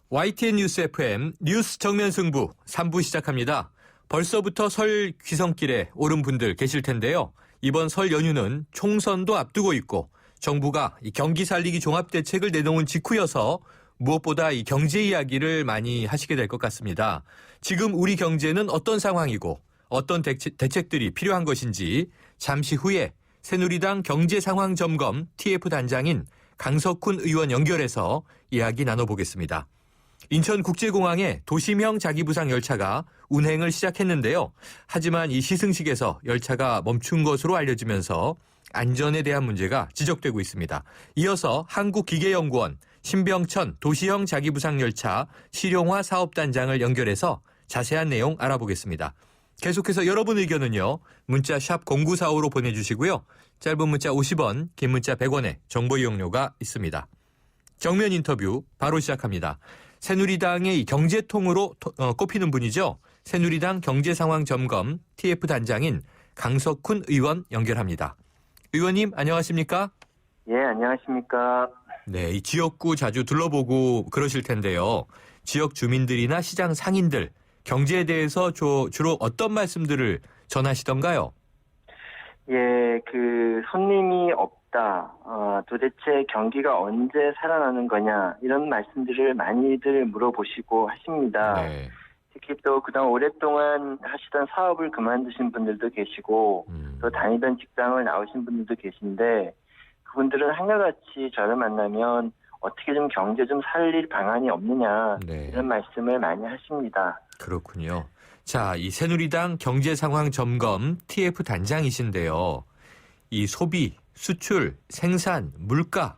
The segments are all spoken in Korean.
YTN 뉴스 FM 뉴스 정면 승부 3부 시작합니다. 벌써부터 설 귀성길에 오른 분들 계실 텐데요. 이번 설 연휴는 총선도 앞두고 있고 정부가 이 경기 살리기 종합대책을 내놓은 직후여서 무엇보다 이 경제 이야기를 많이 하시게 될 것 같습니다. 지금 우리 경제는 어떤 상황이고 어떤 대책들이 필요한 것인지 잠시 후에 새누리당 경제상황점검 TF 단장인 강석훈 의원 연결해서 이야기 나눠보겠습니다. 인천국제공항에 도심형 자기부상 열차가 운행을 시작했는데요. 하지만 이 시승식에서 열차가 멈춘 것으로 알려지면서 안전에 대한 문제가 지적되고 있습니다. 이어서 한국기계연구원 신병천 도시형 자기부상 열차 실용화 사업단장을 연결해서 자세한 내용 알아보겠습니다. 계속해서 여러분 의견은요. 문자 샵 0945로 보내주시고요. 짧은 문자 50원, 긴 문자 100원의 정보 이용료가 있습니다. 정면 인터뷰 바로 시작합니다. 새누리당의 경제통으로 꼽히는 분이죠. 새누리당 경제상황점검 TF 단장인 강석훈 의원 연결합니다. 의원님 안녕하십니까? 예, 안녕하십니까? 네, 이 지역구 자주 둘러보고 그러실 텐데요. 지역 주민들이나 시장 상인들 경제에 대해서 주로 어떤 말씀들을 전하시던가요? 예, 손님이 없다. 도대체 경기가 언제 살아나는 거냐 이런 말씀들을 많이들 물어보시고 하십니다. 네. 특히 또 그동안 오랫동안 하시던 사업을 그만두신 분들도 계시고 또 다니던 직장을 나오신 분들도 계신데 그분들은 한결같이 저를 만나면 어떻게 좀 경제 좀 살릴 방안이 없느냐 네. 이런 말씀을 많이 하십니다. 그렇군요. 자, 이 새누리당 경제상황점검 TF 단장이신데요. 이 소비, 수출, 생산, 물가,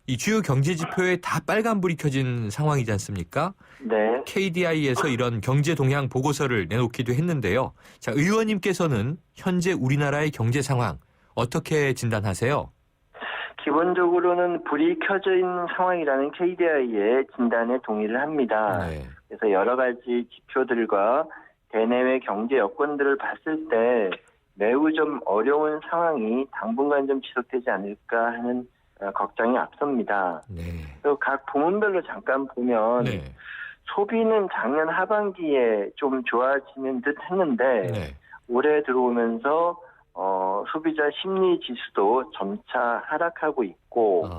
이 주요 경제지표에 다 빨간불이 켜진 상황이지 않습니까? 네. KDI에서 이런 경제 동향 보고서를 내놓기도 했는데요. 자, 의원님께서는 현재 우리나라의 경제 상황 어떻게 진단하세요? 기본적으로는 불이 켜져 있는 상황이라는 KDI의 진단에 동의를 합니다. 네. 그래서 여러 가지 지표들과 대내외 경제 여건들을 봤을 때 매우 좀 어려운 상황이 당분간 좀 지속되지 않을까 하는 걱정이 앞섭니다. 네. 또 각 부문별로 잠깐 보면 네. 소비는 작년 하반기에 좀 좋아지는 듯 했는데 네. 올해 들어오면서 소비자 심리 지수도 점차 하락하고 있고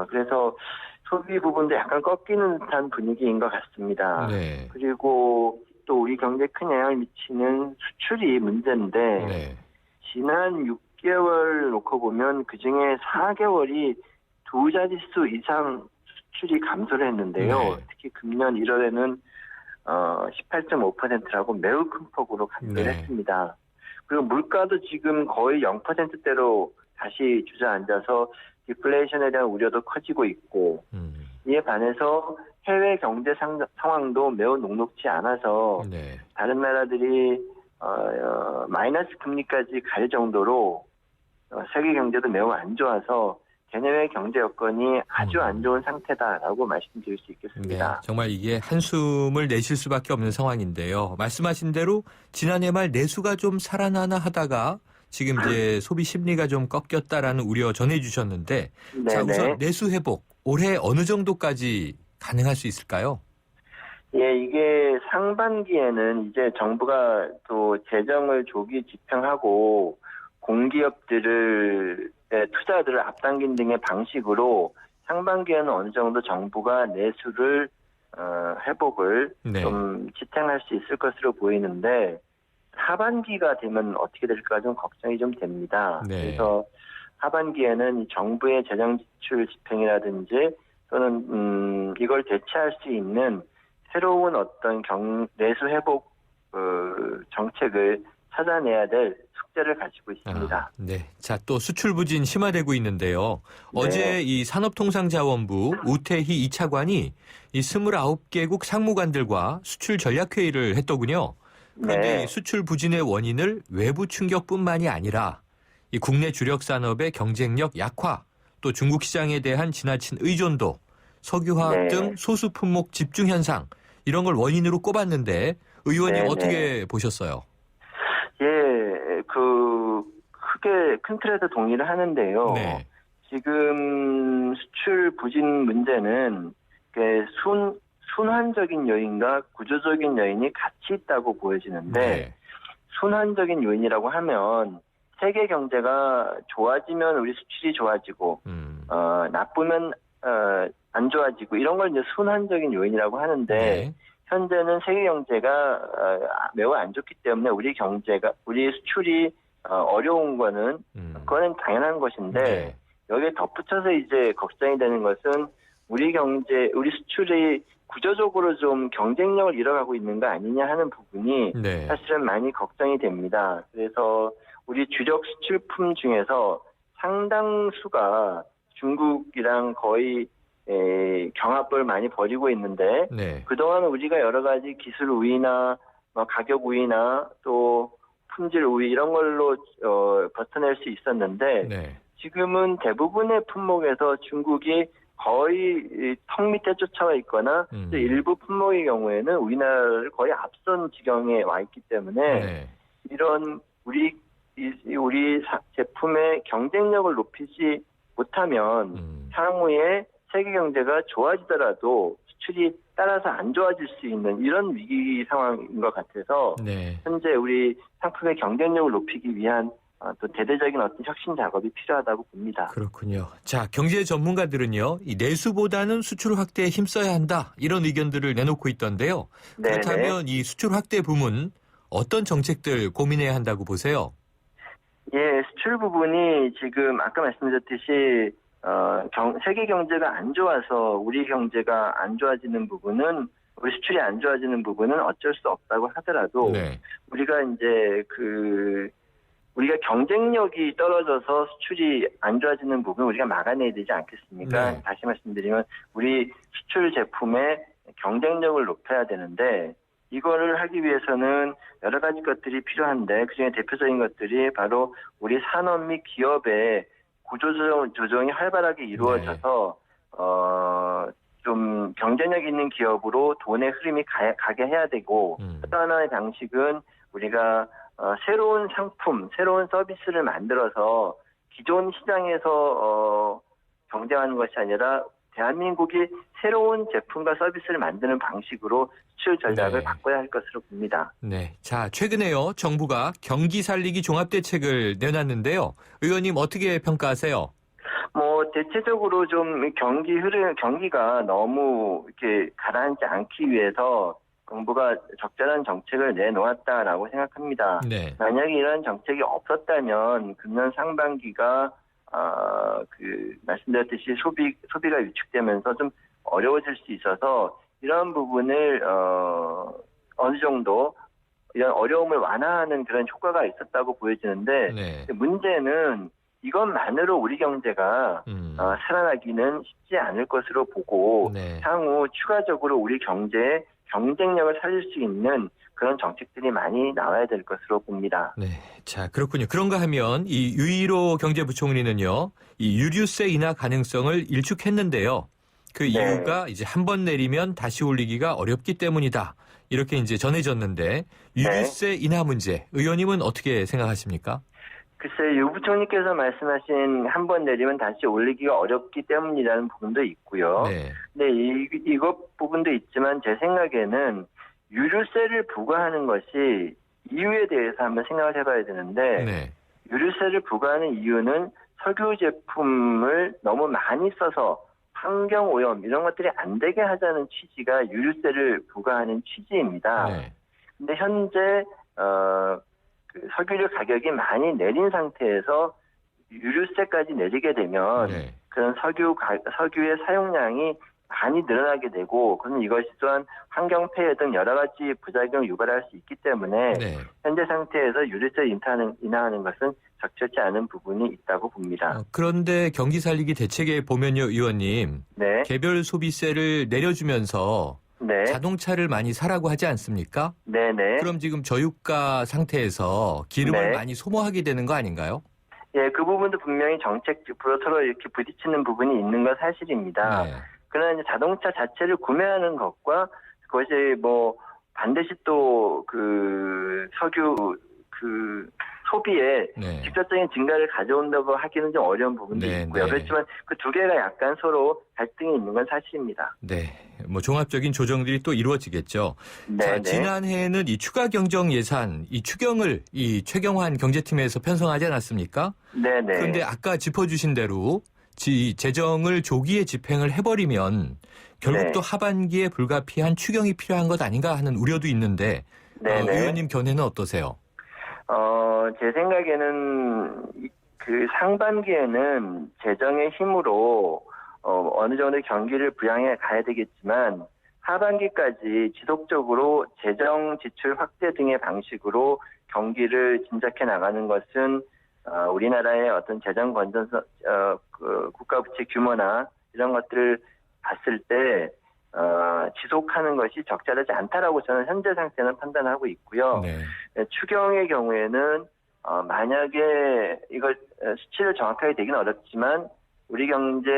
그래서 소비 부분도 약간 꺾이는 듯한 분위기인 것 같습니다. 네. 그리고 또 우리 경제에 큰 영향을 미치는 수출이 문제인데 네. 지난 6개월 놓고 보면 그중에 4개월이 두 자릿수 이상 수출이 감소를 했는데요. 네. 특히 금년 1월에는 18.5%라고 매우 큰 폭으로 감소를 네. 했습니다. 그리고 물가도 지금 거의 0%대로 다시 주저앉아서 디플레이션에 대한 우려도 커지고 있고 이에 반해서 해외 경제 상황도 매우 녹록지 않아서 네. 다른 나라들이 마이너스 금리까지 갈 정도로 세계 경제도 매우 안 좋아서 대내외 경제 여건이 아주 안 좋은 상태다라고 말씀드릴 수 있겠습니다. 네, 정말 이게 한숨을 내쉴 수밖에 없는 상황인데요. 말씀하신 대로 지난해 말 내수가 좀 살아나나 하다가 지금 이제 소비 심리가 좀 꺾였다라는 우려 전해주셨는데, 자, 우선 내수 회복 올해 어느 정도까지 가능할 수 있을까요? 예, 이게 상반기에는 이제 정부가 또 재정을 조기 집행하고 공기업들의 투자들을 앞당긴 등의 방식으로 상반기에는 어느 정도 정부가 내수를 회복을 네. 좀 지탱할 수 있을 것으로 보이는데 하반기가 되면 어떻게 될까 좀 걱정이 좀 됩니다. 네. 그래서 하반기에는 정부의 재정 지출 집행이라든지 또는 이걸 대체할 수 있는 새로운 어떤 내수 회복 정책을 찾아내야 될 숙제를 가지고 있습니다. 네. 자, 또 수출 부진 심화되고 있는데요. 네. 어제 이 산업통상자원부 우태희 2차관이 이 29개국 상무관들과 수출 전략회의를 했더군요. 그런데 네. 이 수출 부진의 원인을 외부 충격뿐만이 아니라 이 국내 주력 산업의 경쟁력 약화, 또 중국 시장에 대한 지나친 의존도, 석유화학 네. 등 소수 품목 집중 현상 이런 걸 원인으로 꼽았는데 의원님 어떻게 보셨어요? 예, 크게 큰 틀에서 동의를 하는데요. 네. 지금 수출 부진 문제는 순환적인 요인과 구조적인 요인이 같이 있다고 보여지는데 네. 순환적인 요인이라고 하면 세계 경제가 좋아지면 우리 수출이 좋아지고 나쁘면 안 좋아지고 이런 걸 이제 순환적인 요인이라고 하는데 네. 현재는 세계 경제가 매우 안 좋기 때문에 우리 수출이 어려운 거는 그거는 당연한 것인데 네. 여기에 덧붙여서 이제 걱정이 되는 것은 우리 수출이 구조적으로 좀 경쟁력을 잃어가고 있는 거 아니냐 하는 부분이 네. 사실은 많이 걱정이 됩니다. 그래서 우리 주력 수출품 중에서 상당수가 중국이랑 거의 경합을 많이 벌이고 있는데 네. 그동안 우리가 여러 가지 기술 우위나 가격 우위나 또 품질 우위 이런 걸로 버텨낼 수 있었는데 네. 지금은 대부분의 품목에서 중국이 거의 턱 밑에 쫓아와 있거나 일부 품목의 경우에는 우리나라를 거의 앞선 지경에 와 있기 때문에 네. 이런 우리 제품의 경쟁력을 높이지 못하면 향후에 세계 경제가 좋아지더라도 수출이 따라서 안 좋아질 수 있는 이런 위기 상황인 것 같아서 네. 현재 우리 상품의 경쟁력을 높이기 위한 또 대대적인 어떤 혁신 작업이 필요하다고 봅니다. 그렇군요. 자, 경제 전문가들은요, 이 내수보다는 수출 확대에 힘써야 한다 이런 의견들을 내놓고 있던데요. 네네. 그렇다면 이 수출 확대 부문 어떤 정책들 고민해야 한다고 보세요? 예, 수출 부분이 지금 아까 말씀드렸듯이 세계 경제가 안 좋아서 우리 경제가 안 좋아지는 부분은 우리 수출이 안 좋아지는 부분은 어쩔 수 없다고 하더라도 네. 우리가 이제 우리가 경쟁력이 떨어져서 수출이 안 좋아지는 부분 우리가 막아내야 되지 않겠습니까? 네. 다시 말씀드리면 우리 수출 제품의 경쟁력을 높여야 되는데 이거를 하기 위해서는 여러 가지 것들이 필요한데 그중에 대표적인 것들이 바로 우리 산업 및 기업의 구조조정이 활발하게 이루어져서 좀 경쟁력 있는 기업으로 돈의 흐름이 가게 해야 되고 또 하나의 방식은 우리가 새로운 상품, 새로운 서비스를 만들어서 기존 시장에서 경쟁하는 것이 아니라 대한민국이 새로운 제품과 서비스를 만드는 방식으로 수출 전략을 네. 바꿔야 할 것으로 봅니다. 네. 자, 최근에요, 정부가 경기 살리기 종합대책을 내놨는데요. 의원님 어떻게 평가하세요? 대체적으로 좀 경기가 너무 이렇게 가라앉지 않기 위해서 정부가 적절한 정책을 내놓았다라고 생각합니다. 네. 만약에 이런 정책이 없었다면 금년 상반기가 말씀드렸듯이 소비가 위축되면서 좀 어려워질 수 있어서 이런 부분을 어느 정도 이런 어려움을 완화하는 그런 효과가 있었다고 보여지는데 네. 문제는 이것만으로 우리 경제가 살아나기는 쉽지 않을 것으로 보고 네. 향후 추가적으로 우리 경제의 경쟁력을 살릴 수 있는 그런 정책들이 많이 나와야 될 것으로 봅니다. 네. 자, 그렇군요. 그런가 하면 이 유일호 경제부총리는요, 이 유류세 인하 가능성을 일축했는데요. 그 네. 이유가 이제 한 번 내리면 다시 올리기가 어렵기 때문이다. 이렇게 이제 전해졌는데 유류세 인하 문제, 의원님은 어떻게 생각하십니까? 글쎄, 유 부총리께서 말씀하신 한 번 내리면 다시 올리기가 어렵기 때문이라는 부분도 있고요. 네. 근데 이것 부분도 있지만 제 생각에는 유류세를 부과하는 것이 이유에 대해서 한번 생각을 해봐야 되는데 네. 유류세를 부과하는 이유는 석유 제품을 너무 많이 써서 환경오염 이런 것들이 안 되게 하자는 취지가 유류세를 부과하는 취지입니다. 네. 근데 현재 석유류 가격이 많이 내린 상태에서 유류세까지 내리게 되면 네. 그런 석유의 사용량이 많이 늘어나게 되고 그럼 이것이 또한 환경 폐해 등 여러 가지 부작용을 유발할 수 있기 때문에 네. 현재 상태에서 유류세 인하하는 것은 적절치 않은 부분이 있다고 봅니다. 그런데 경기 살리기 대책에 보면요, 의원님. 네. 개별 소비세를 내려주면서 네. 자동차를 많이 사라고 하지 않습니까? 네네. 그럼 지금 저유가 상태에서 기름을 네. 많이 소모하게 되는 거 아닌가요? 예, 그 부분도 분명히 정책적으로 서로 이렇게 부딪히는 부분이 있는 건 사실입니다. 네. 그러나 이제 자동차 자체를 구매하는 것과 그것이 반드시 또 석유 소비에 네. 직접적인 증가를 가져온다고 하기는 좀 어려운 부분도 네, 있고요. 네. 그렇지만 그 두 개가 약간 서로 갈등이 있는 건 사실입니다. 네. 뭐 종합적인 조정들이 또 이루어지겠죠. 네, 자, 네. 지난해에는 이 추가 경정 예산, 이 추경을 이 최경환 경제팀에서 편성하지 않았습니까? 네, 네. 그런데 아까 짚어주신 대로 재정을 조기에 집행을 해버리면 결국 네. 또 하반기에 불가피한 추경이 필요한 것 아닌가 하는 우려도 있는데 네, 네. 의원님 견해는 어떠세요? 제 생각에는 그 상반기에는 재정의 힘으로 어느 정도 경기를 부양해 가야 되겠지만 하반기까지 지속적으로 재정 지출 확대 등의 방식으로 경기를 진작해 나가는 것은 우리나라의 어떤 재정 건전성, 국가 부채 규모나 이런 것들을 봤을 때 지속하는 것이 적절하지 않다라고 저는 현재 상태는 판단하고 있고요. 네. 추경의 경우에는 만약에 이걸 수치를 정확하게 되기는 어렵지만 우리 경제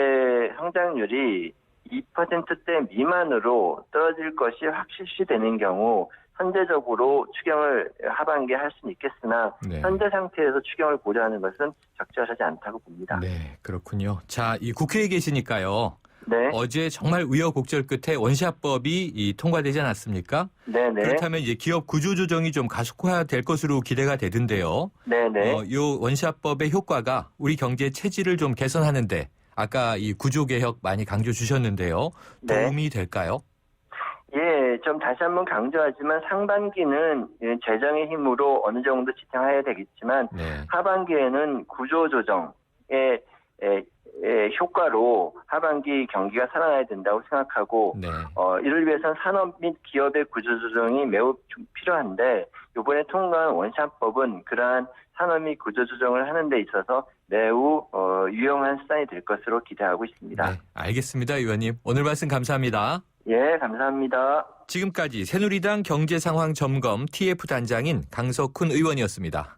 성장률이 2%대 미만으로 떨어질 것이 확실시되는 경우 현재적으로 추경을 하반기에 할 수는 있겠으나 네. 현재 상태에서 추경을 고려하는 것은 적절하지 않다고 봅니다. 네, 그렇군요. 자, 이 국회에 계시니까요. 네, 어제 정말 우여곡절 끝에 원샷법이 통과되지 않았습니까? 네, 네, 그렇다면 이제 기업 구조조정이 좀 가속화될 것으로 기대가 되던데요. 네, 네. 요 원샷법의 효과가 우리 경제 체질을 좀 개선하는데 아까 이 구조개혁 많이 강조 주셨는데요. 네. 도움이 될까요? 예, 좀 다시 한번 강조하지만 상반기는 재정의 힘으로 어느 정도 지탱해야 되겠지만 네. 하반기에는 구조조정의 효과로 하반기 경기가 살아나야 된다고 생각하고 네. 이를 위해서는 산업 및 기업의 구조조정이 매우 필요한데 이번에 통과한 원샷법은 그러한 산업 및 구조조정을 하는 데 있어서 매우 유용한 수단이 될 것으로 기대하고 있습니다. 네, 알겠습니다, 의원님. 오늘 말씀 감사합니다. 예, 감사합니다. 지금까지 새누리당 경제상황점검 TF 단장인 강석훈 의원이었습니다.